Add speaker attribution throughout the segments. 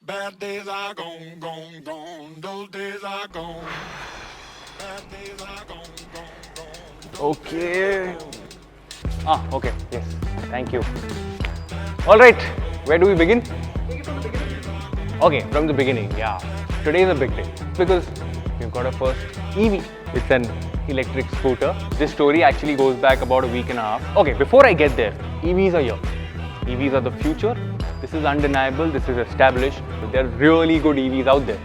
Speaker 1: Bad days are gone, gone, gone. Those days are gone. Bad days are gone, gone, gone.
Speaker 2: Okay. Okay. Yes. Thank you. All right. Where do we begin? Okay, from the beginning. Yeah. Today is a big day because we've got our first EV. It's an electric scooter. This story actually goes back about a week and a half. Okay, before I get there, EVs are here. EVs are the future. This is undeniable. This is established. There are really good EVs out there.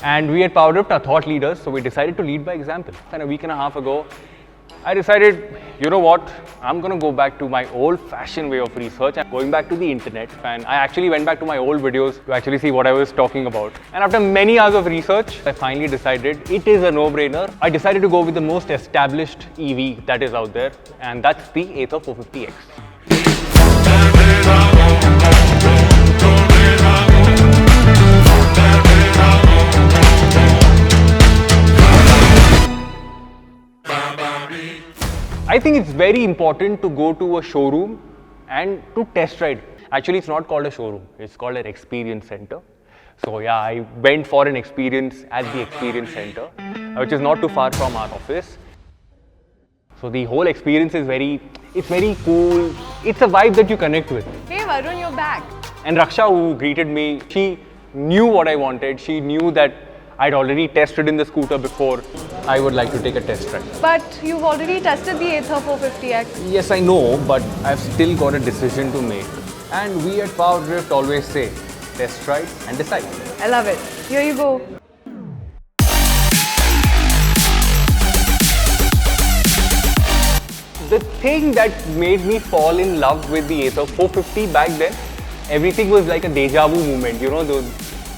Speaker 2: And we at PowerDrift are thought leaders, so we decided to lead by example. And a week and a half ago, I decided, you know what, I'm going to go back to my old-fashioned way of research. I'm going back to the internet, and I actually went back to my old videos to actually see what I was talking about. And after many hours of research, I finally decided it is a no-brainer. I decided to go with the most established EV that is out there, and that's the Ather 450X. I think it's very important to go to a showroom and to test ride. Actually, it's not called a showroom, it's called an experience center. So yeah, I went for an experience at the experience center, which is not too far from our office. So the whole experience is very cool. It's a vibe that you connect with.
Speaker 3: Hey Varun, you're back.
Speaker 2: And Raksha, who greeted me, she knew what I wanted. She knew that I'd already tested in the scooter before. I would like to take a test ride.
Speaker 3: But you've already tested the Ather 450X.
Speaker 2: Yes, I know, but I've still got a decision to make. And we at PowerDrift always say, test ride and decide.
Speaker 3: I love it. Here you go.
Speaker 2: The thing that made me fall in love with the Ather 450 back then, everything was like a deja vu moment, you know.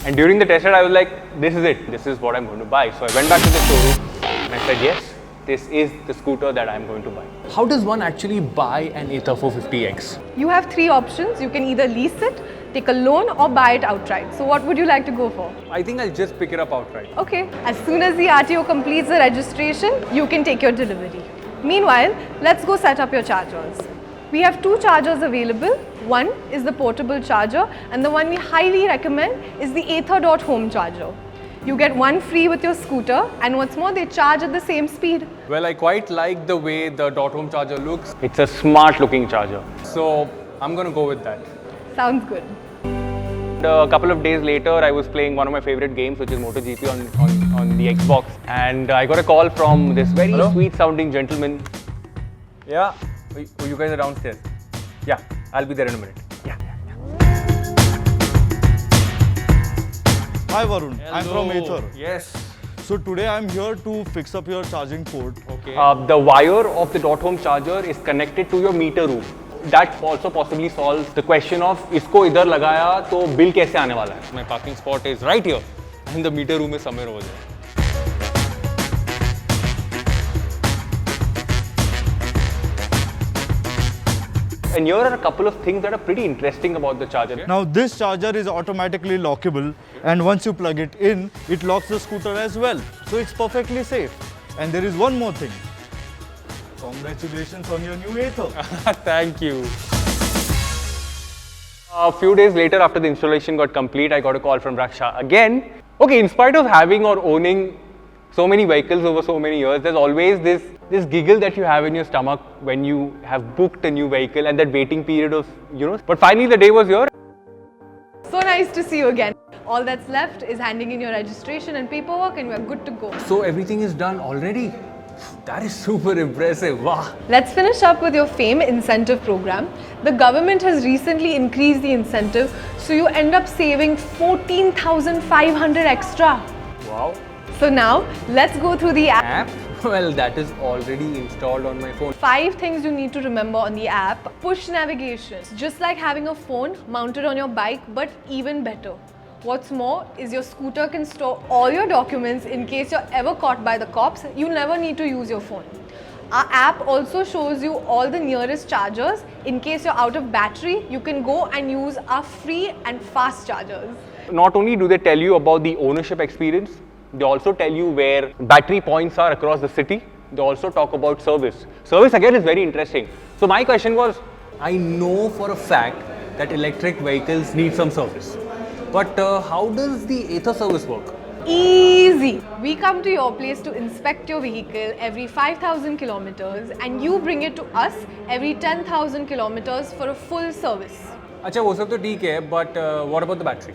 Speaker 2: And during the test ride, I was like, this is it. This is what I'm going to buy. So I went back to the showroom and I said, yes, this is the scooter that I'm going to buy. How does one actually buy an Ather 450X?
Speaker 3: You have three options. You can either lease it, take a loan, or buy it outright. So what would you like to go for?
Speaker 2: I think I'll just pick it up outright.
Speaker 3: Okay. As soon as the RTO completes the registration, you can take your delivery. Meanwhile, let's go set up your chargers. We have two chargers available. One is the portable charger, and the one we highly recommend is the Ather.home charger. You get one free with your scooter, and what's more, they charge at the same speed.
Speaker 2: Well, I quite like the way the .home charger looks. It's a smart looking charger. So I'm going to go with that.
Speaker 3: Sounds good.
Speaker 2: A couple of days later, I was playing one of my favorite games, which is MotoGP on the Xbox. And I got a call from this very sweet sounding gentleman. Yeah, you guys are downstairs. Yeah, I'll be there in a minute. Yeah.
Speaker 4: Hi Varun, I'm from Ather.
Speaker 2: Yes.
Speaker 4: So today I'm here to fix up your charging port.
Speaker 2: Okay. The wire of the .home charger is connected to your meter room. That also possibly solves the question of इसको इधर लगाया तो bill कैसे आने वाला है? My parking spot is right here and the meter room is somewhere over there. And here are a couple of things that are pretty interesting about the charger.
Speaker 4: Now this charger is automatically lockable, and once you plug it in, it locks the scooter as well. So it's perfectly safe. And there is one more thing. Congratulations on your new Ather.
Speaker 2: Thank you. A few days later, after the installation got complete, I got a call from Raksha again. Okay, in spite of having or owning so many vehicles over so many years, there's always this giggle that you have in your stomach when you have booked a new vehicle and that waiting period of, you know. But finally the day was here.
Speaker 3: So nice to see you again. All that's left is handing in your registration and paperwork, and we're good to go.
Speaker 2: So everything is done already? That is super impressive. Wow.
Speaker 3: Let's finish up with your FAME incentive program. The government has recently increased the incentive, so you end up saving 14,500 extra.
Speaker 2: Wow.
Speaker 3: So now, let's go through the app.
Speaker 2: Well, that is already installed on my phone.
Speaker 3: 5 things you need to remember on the app. Push navigation. It's just like having a phone mounted on your bike, but even better. What's more is your scooter can store all your documents in case you're ever caught by the cops. You never need to use your phone. Our app also shows you all the nearest chargers. In case you're out of battery, you can go and use our free and fast chargers.
Speaker 2: Not only do they tell you about the ownership experience, they also tell you where battery points are across the city. They also talk about service. Service again is very interesting. So my question was, I know for a fact that electric vehicles need some service. But how does the Ather service work?
Speaker 3: Easy. We come to your place to inspect your vehicle every 5,000 kilometers and you bring it to us every 10,000 kilometers for a full service.
Speaker 2: अच्छा वो सब तो ठीक है, but what about the battery?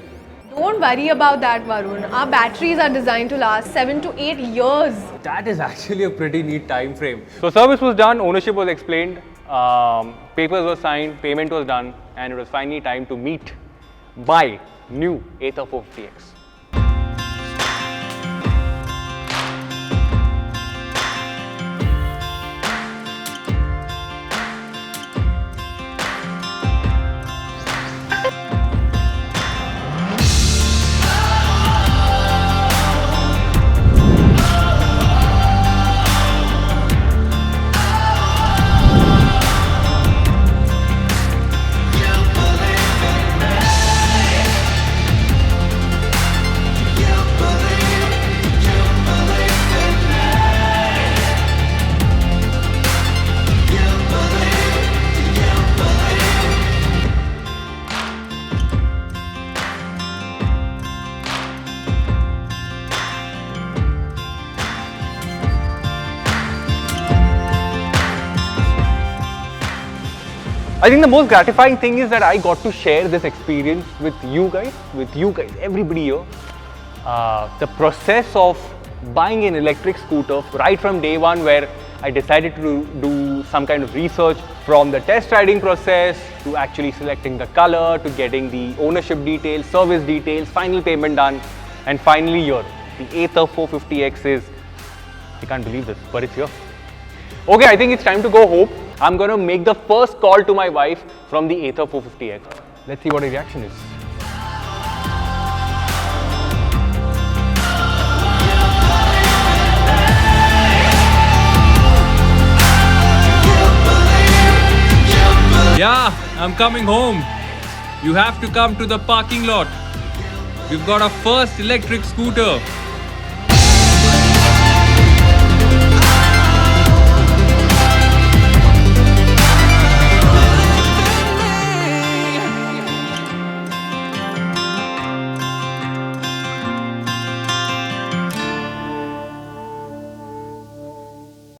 Speaker 3: Don't worry about that, Varun. Our batteries are designed to last 7 to 8 years.
Speaker 2: That is actually a pretty neat time frame. So service was done, ownership was explained, papers were signed, payment was done, and it was finally time to meet my new Ather 450X. I think the most gratifying thing is that I got to share this experience with you guys, everybody here. The process of buying an electric scooter right from day one, where I decided to do some kind of research, from the test riding process to actually selecting the color to getting the ownership details, service details, final payment done, and finally here, the Ather 450X is, I can't believe this, but it's here. Okay, I think it's time to go home. I'm going to make the first call to my wife from the Ather 450X. Let's see what her reaction is.
Speaker 5: Yeah, I'm coming home. You have to come to the parking lot. We've got our first electric scooter.